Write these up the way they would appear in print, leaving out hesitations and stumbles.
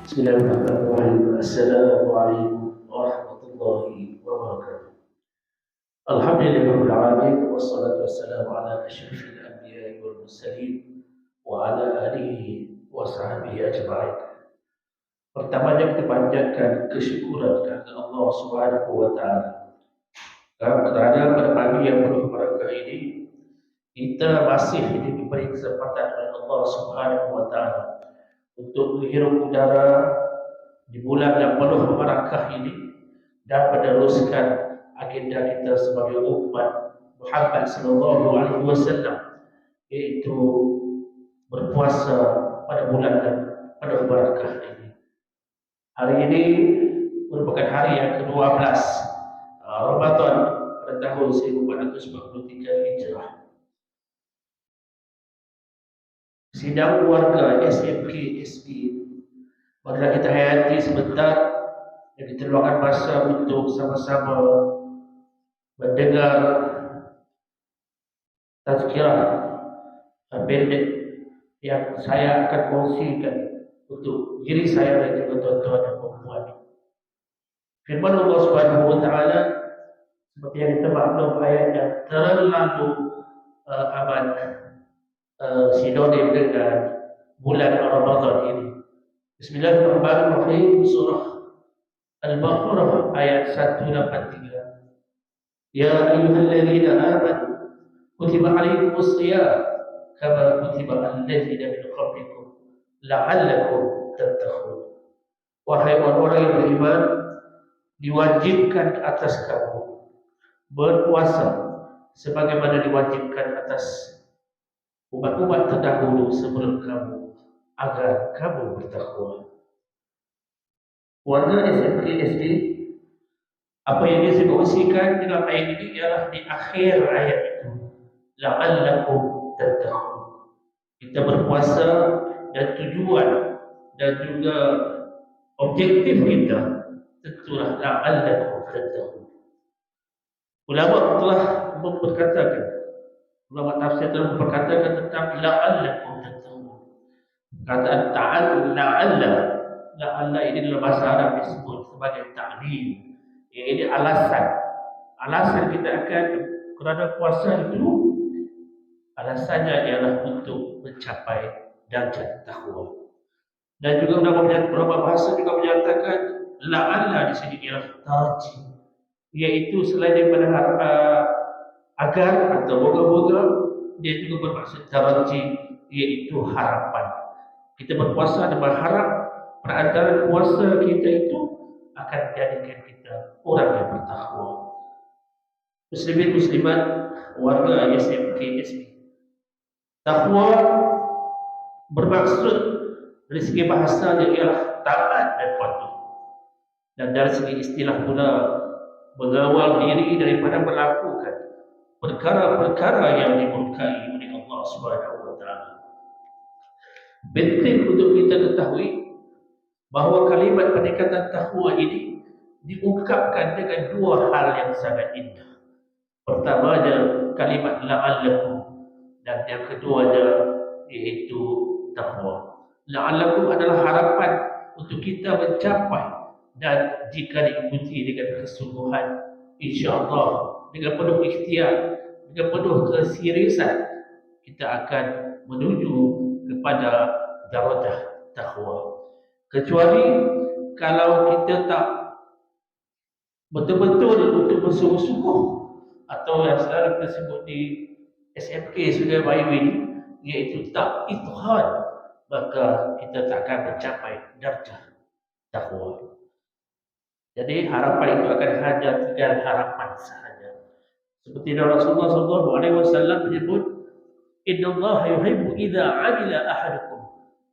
Bismillahirrahmanirrahim. Assalamualaikum warahmatullahi wabarakatuh. Alhamdulillahirabbil alamin wassalatu wassalamu ala asyrafil anbiya'i wal mursalin wa ala alihi wa sahbihi ajma'in. Pertamanya kita panjatkan kesyukuran kepada Allah Subhanahu wa taala. Kerana pada pagi yang penuh barakah ini kita masih diberi kesempatan oleh Allah Subhanahu wa taala untuk menghirup udara di bulan yang penuh barakah ini dan meneruskan agenda kita sebagai umat Muhammad sallallahu alaihi wasallam, yaitu berpuasa pada bulan yang penuh barakah ini. Hari ini merupakan hari yang ke-12 Ramadan pada tahun 1443 Hijrah. Sidang keluarga SMK SD, marilah kita hayati sebentar dan kita luangkan masa untuk sama-sama mendengar tazkirah pendek yang saya akan kongsikan untuk diri saya dan juga tuan-tuan dan puan-puan. Firman Allah Subhanahu wa taala seperti yang kita maklum, ayat yang terlalu amat sinonim dengan bulan Ramadan ini. Bismillahirrahmanirrahim. Surah Al-Baqarah ayat 183. Ya ayyuhalladzina amanu kutiba alaikumus shiyam kama kutiba alal ladzina min qablikum la'allakum tattaqun. Wahai orang-orang yang beriman, diwajibkan atas kamu berpuasa sebagaimana diwajibkan atas umat-umat terdahulu sebelum kamu, agar kamu bertakwa. Warga SMK SD, apa yang disebutkan dalam ayat ini ialah di akhir ayat itu, la'allakum tattaqun. Kita berpuasa dan tujuan dan juga objektif kita tentulah la'allakum tattaqun. Ulama telah memperkatakan, ulama tafsir telah berkatakan tentang la'allakum tattaqun. Kataan la'alla ini dalam bahasa Arab disebut sebagai ta'lil, iaitu alasan. Alasan kita akan kerana puasa itu, alasannya ialah untuk mencapai darjat takwa. Dan juga beberapa bahasa juga menyatakan la'alla di sini ialah tarji, iaitu selain daripada agar atau moga-moga, dia juga bermaksud taraji, iaitu harapan. Kita berpuasa dan berharap perantara puasa kita itu akan menjadikan kita orang yang bertakwa. Muslimin muslimat warga SMK SD, takwa bermaksud dari segi bahasanya ialah taat dan patuh, dan dari segi istilah pula mengawal diri daripada melakukan perkara-perkara yang dimurkai oleh Allah Subhanahu wa taala. Penting untuk kita ketahui bahawa kalimat pendekatan takwa ini diungkapkan dengan dua hal yang sangat indah. Pertamanya kalimat la'allakum, dan yang keduanya iaitu takwa. La'allakum adalah harapan untuk kita mencapai, dan jika diikuti dengan kesungguhan, insya-Allah dengan penuh ikhtiar, dengan penuh keseriusan, kita akan menuju kepada darajah takwa. Kecuali kalau kita tak betul-betul untuk bersungguh-sungguh, atau yang selalu kita sebut di SMK sudah baik ini, iaitu tak itqan, maka kita tak akan mencapai darjah takwa. Jadi harapan itu akan hanya tinggal harapan sahaja. Seperti Rasulullah SAW menyebut, Inna Allah yuhibbu idza amila ahadukum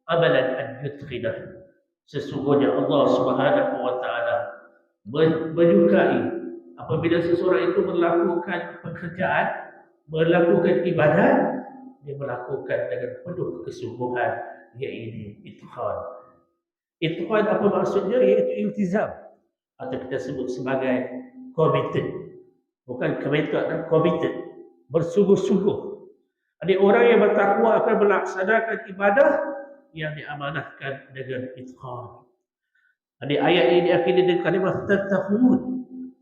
amalan an yutqinah. Sesungguhnya Allah Subhanahu wa taala menyukai apabila seseorang itu melakukan pekerjaan, melakukan ibadat, dia melakukan dengan penuh kesungguhan, iaitu itqan. Itqan apa maksudnya? Iaitu iltizam, atau kita sebut sebagai committed. Bukan committed, dan committed, bersungguh-sungguh. Ada orang yang bertakwa akan melaksanakan ibadah yang diamanahkan dengan itqan. Jadi ayat ini akhirnya dengan kalimah tattaqun,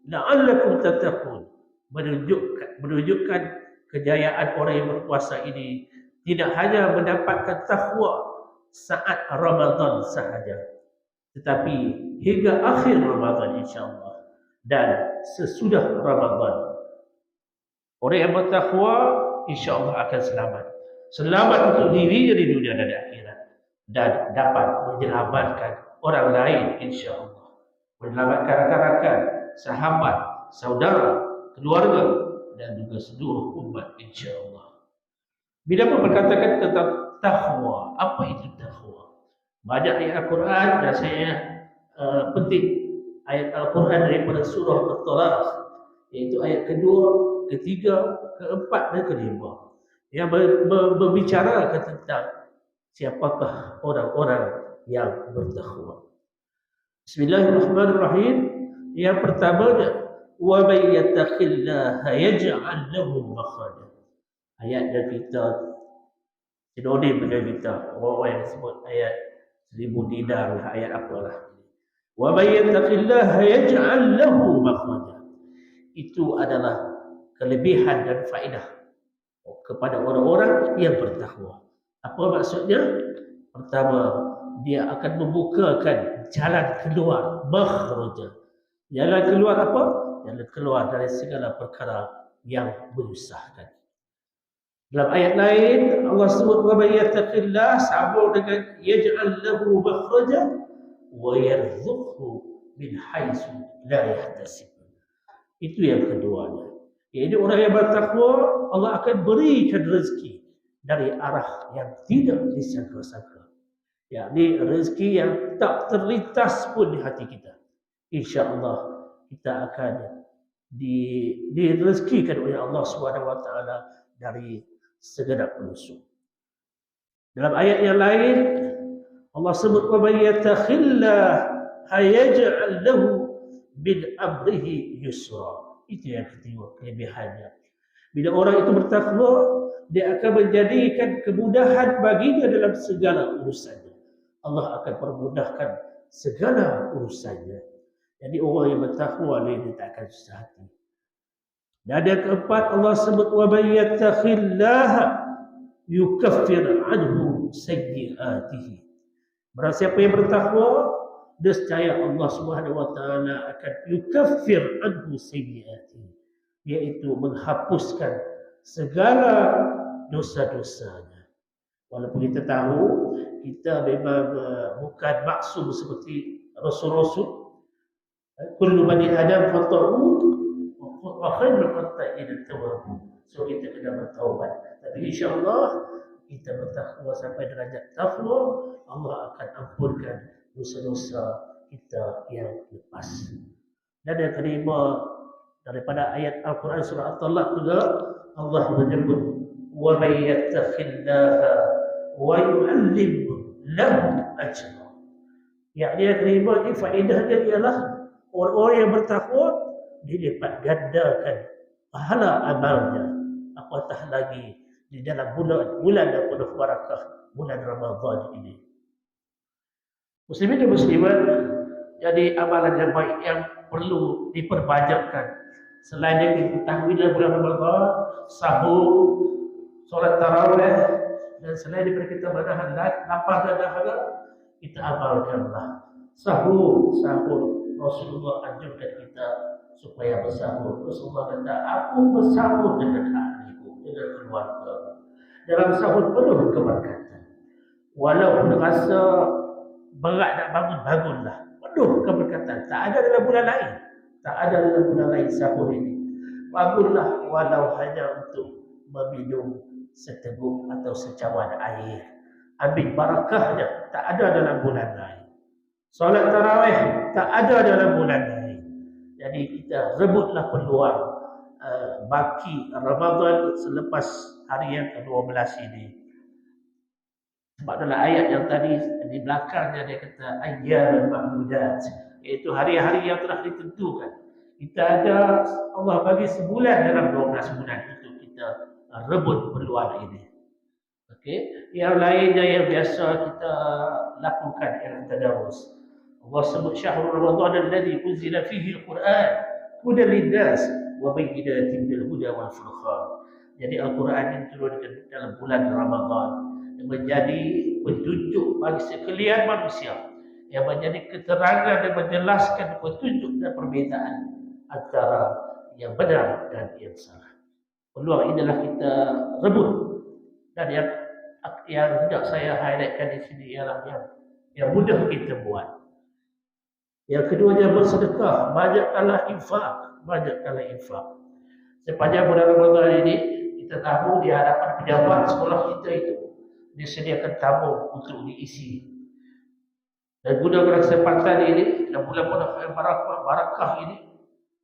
la'allakum tattaqun, menunjukkan kejayaan orang yang berpuasa ini tidak hanya mendapatkan takwa saat Ramadan sahaja, tetapi hingga akhir Ramadan insya-Allah dan sesudah Ramadan. Orang yang bertakwa insya-Allah akan selamat. Selamat untuk dirinya di dunia dan di akhirat dan dapat menyelamatkan orang lain insya-Allah. Menyelamatkan rakan-rakan, sahabat, saudara, keluarga dan juga seluruh umat insya-Allah. Bila pun berkatakan tentang takwa, apa itu takwa? Banyak ayat Al-Quran dan saya penting ayat Al-Quran daripada surah At-Talaq, iaitu ayat kedua, ketiga, keempat dan kelima yang berbicara tentang siapakah orang-orang yang bertakwa. Bismillahirrahmanirrahim. Yang pertamanya, wa may yattaqillaha yaj'al lahu makhraja. Ayat yang kita sinonim dengan kita, orang yang sebut ayat 1000 dinar lah, ayat apalah. Wa may yattaqillaha yaj'al lahu makhraja. Itu adalah kelebihan dan faedah kepada orang-orang yang bertakwa. Apa maksudnya? Pertama, dia akan membukakan jalan keluar, makhraja. Jalan keluar apa? Jalan keluar dari segala perkara yang menyusahkan. Dalam ayat lain Allah sebut wa may yattaqillah, sambung dengan yaj'al lahu makhraja wa yarzuqhu min haitsu la yahtasib. Itu yang keduanya. Jadi orang yang bertakwa Allah akan berikan rezeki dari arah yang tidak disangka-sangka. Yakni rezeki yang tak terlintas pun di hati kita. Insya-Allah kita akan direzekikan oleh Allah Subhanahu wa taala dari segenap manusia. Dalam ayat yang lain Allah sebut wa may yattakhillah hayaj'al lahu min amrihi yusra. Itu yang kedua kelebihannya. Bila orang itu bertakwa, dia akan menjadikan kemudahan baginya dalam segala urusannya. Allah akan permudahkan segala urusannya. Jadi orang yang bertakwa dia tak akan susah hati. Dan yang keempat Allah sebut wa may yattaqillaha yukaffir anhu sayyi'atihi. Barang siapa yang bertakwa, nescaya Allah Subhanahu wa taala akan yukaffir anhu sayyi'atihi, yaitu menghapuskan segala dosa-dosanya. Walaupun kita tahu kita memang bukan maksum seperti rasul-rasul. Kullu bani Adam khata'un wa khairul khata'in at-tawwabun. So kita kena bertaubat. Tapi insya-Allah kita bertakwa sampai derajat takwa, Allah akan ampunkan dosa-dosa kita yang lepas. Dan yang kelima daripada ayat Al-Quran surah At-Talaq juga Allah menyebut wa may yattaqillaha wa yu'allimhu lahu ajra. Yakni yang kelima ini faedahnya ialah orang-orang yang bertakwa dilipat gandakan pahala amalnya, apatah lagi di dalam bulan yang penuh barakah, bulan Ramadan ini. Muslimin dan muslimat, jadi amalan yang baik yang perlu diperbanyakkan selain yang diketahui dalam bulan Ramadan, sahur, solat tarawih, dan selain daripada kita menahan lapar dan dahaga, kita amalkanlah sahur. Rasulullah anjurkan kita supaya bersahur. Rasulullah kata, aku bersahur dengan ahliku, dengan keluarga. Dalam sahur penuh keberkatan. Walaupun rasa berat nak bangun, bangunlah. Penuh keberkatan. Tak ada dalam bulan lain. Tak ada dalam bulan lain sahur ini. Bangunlah walau hanya untuk meminum seteguk atau secawan air. Ambil barakahnya. Tak ada dalam bulan lain. Solat tarawih tak ada dalam bulan lain. Jadi kita rebutlah peluang baki Ramadan selepas hari yang ke-12 ini. Sebab dalam ayat yang tadi di belakangnya dia kata ayyamul ma'dudat, iaitu hari-hari yang telah ditentukan. Kita ada Allah bagi sebulan dalam 12 bulan itu kita rebut peluang ini. Okey, yang lainnya yang biasa kita lakukan ialah tadarus. Allah sebut syahrul Ramadan alladzi unzila fihi al-Quran hudan lin-nas wa bayyinatin minal huda wal furqan. Jadi Al-Quran ini diturunkan dalam bulan Ramadan yang menjadi petunjuk bagi sekalian manusia, yang menjadi keterangan dan menjelaskan petunjuk dan perbezaan antara yang benar dan yang salah. Peluang inilah kita rebut, dan yang hendak saya highlightkan di sini ialah yang mudah kita buat. Yang keduanya bersedekah, banyakkanlah infak. Sepanjang bulan Ramadan ini kita tahu di hadapan pejabat sekolah kita itu disediakan tabung untuk diisi. Dan gunakan kesempatan ini dan bulan penuh barakah ini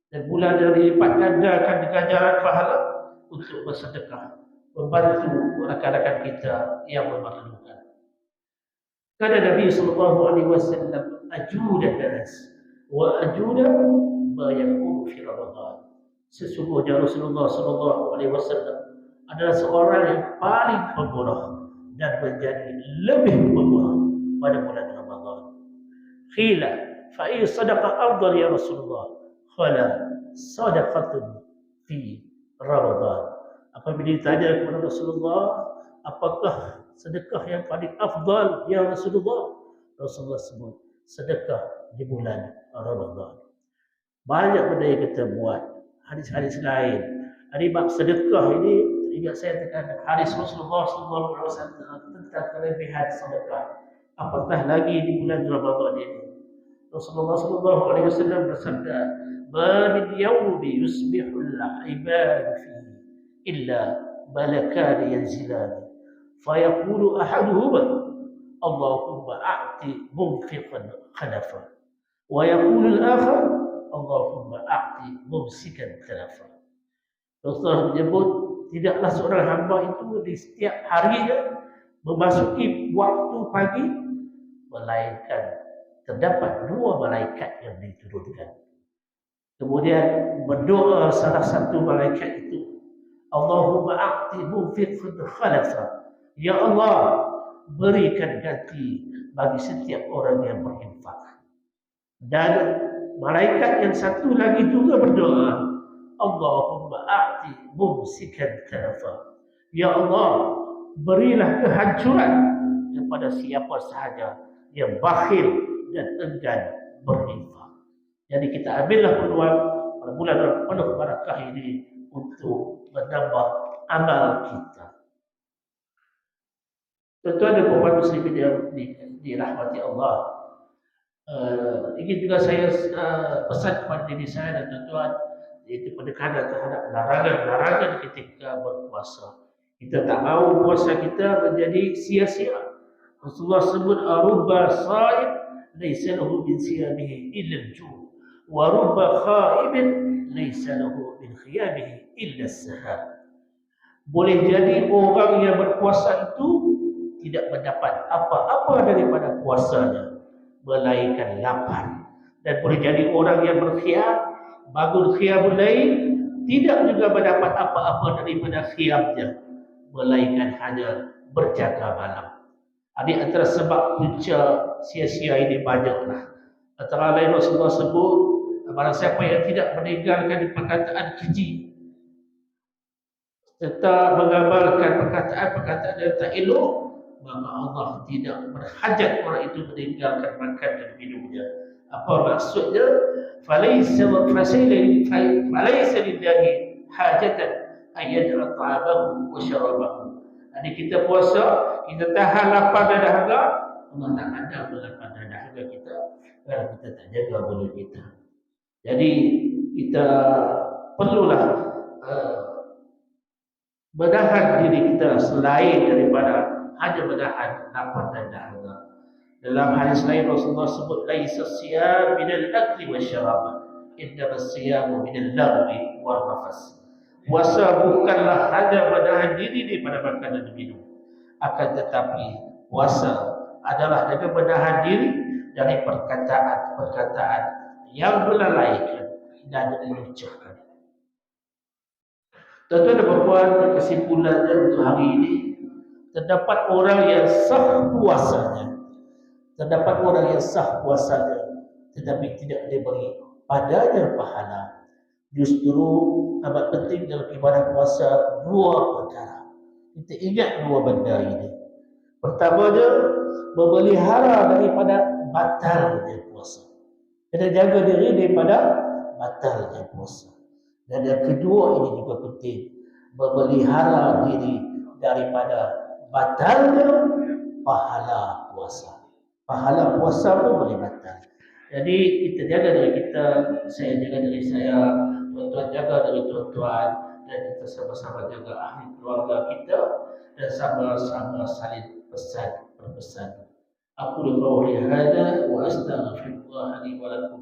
dan bulan yang dilipat gandakan ganjaran pahala untuk bersedekah, membantu rakan-rakan kita yang memerlukan. Karena Nabi sallallahu alaihi wasallam ajudan nas wa ajudan ma yakunu fi Ramadan. Sesungguhnya Rasulullah sallallahu alaihi wasallam adalah seorang yang paling pemurah dan menjadi lebih pemurah pada bulan Ramadan. Qila fa in sadaqa afdal ya Rasulullah, qala sadaqatun fi Ramadan. Apabila ditanya kepada Rasulullah, apakah sedekah yang paling afdal ya Rasulullah? Rasulullah sebut sedekah di bulan Ramadan. Banyak benda yang kita buat, hadis-hadis lain. Hari bab sedekah ini teringat saya tekan hadis Rasulullah SAW tentang kelebihan sedekah. Apatah lagi di bulan Ramadan ini. Rasulullah SAW bersabda, "Ma min yawmi yusbihul ibadu fihi illa malakan yanzilan fayaqulu ahaduhuma Allahumma a'ti munfiqan khalafa wa yaqulu al-akhar Allahumma a'ti mumsikan talafa." Rasulullah menyebut tidaklah seorang hamba itu di setiap harinya memasuki waktu pagi melainkan terdapat dua malaikat yang diturunkan. Kemudian berdoa salah satu malaikat itu, Allahumma a'ti munfiqan khalafa. Ya Allah, berikan ganti bagi setiap orang yang berinfak. Dan malaikat yang satu lagi juga berdoa, Allahumma a'ti mumsikan talafa. Ya Allah, berilah kehancuran kepada siapa sahaja yang bakhil dan enggan berinfak. Jadi kita ambillah peluang pada bulan penuh barakah ini untuk menambah amal kita. Tuan-tuan dan puan muslimin yang dirahmati Allah, ingin juga saya pesan kepada diri saya dan tuan-tuan, yaitu pendekatan terhadap larangan-larangan ketika berpuasa. Kita tak mahu puasa kita menjadi sia-sia. Rasulullah sebut arubba sa'id laysa lahu min siyamihi illa al-ju' wa rubba kha'ibin laysa lahu min khiyamihi illa as-sahar. Boleh jadi orang yang berpuasa itu tidak mendapat apa-apa daripada puasanya melainkan lapar, dan boleh jadi orang yang berkhiyam bangun khiyamul lail tidak juga mendapat apa-apa daripada khiyamnya melainkan hanya berjaga malam. Ini antara sebab punca sia-sia ini banyaklah. Antara lain Rasulullah sebut, barang siapa yang tidak meninggalkan perkataan keji serta mengamalkan perkataan-perkataan yang tak elok, maka Allah tidak berhajat orang itu meninggalkan makan dan minumnya. Apa maksudnya? Falaysa lillahi hajatan ayyad'a ta'amahu wa syarabahu. Jadi kita puasa, kita tahan lapar dan dahaga, Allah tak ada lapar dan dahaga kita kalau kita tak jaga mulut kita. Jadi kita perlulah menahan diri kita selain daripada hanya menahan lapar dan dahaga. Dalam hadis lain Rasulullah sebut, laisa siyam minal akli wasyarab, innama siyamu minal lagwi wal rafas. Puasa bukanlah hanya menahan diri daripada makan dan minum, akan tetapi puasa adalah dengan menahan diri dari perkataan-perkataan yang melalaikan dan melecehkan. Tuan-tuan dan puan, kesimpulannya untuk hari ini, terdapat orang yang sah puasanya. tetapi tidak diberi padanya pahala. Justru amat penting dalam ibadah puasa dua perkara. Kita ingat dua benda ini. Pertamanya, memelihara daripada batalnya puasa. Kita jaga diri daripada batalnya puasa. Dan yang kedua ini juga penting, memelihara diri daripada batalnya pahala puasa. Pahala puasa pun boleh batal. Jadi kita jaga diri kita, saya jaga diri saya, tuan-tuan jaga diri tuan-tuan, dan kita sama-sama jaga ahli keluarga kita, dan sama-sama saling berpesan. Aku qauli hadza wa astaghfirullah li wa lakum.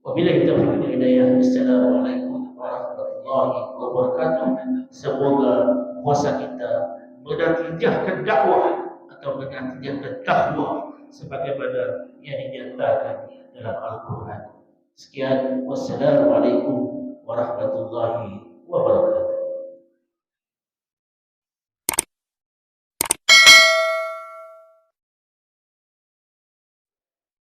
Wabillahi taufiq wal hidayah. Assalamualaikum warahmatullahi wabarakatuh. Semoga puasa kita menatijahkan dakwah atau menatijahkan takwa sebagaimana yang dinyatakan dalam Al-Quran. Sekian, wassalamualaikum warahmatullahi wabarakatuh.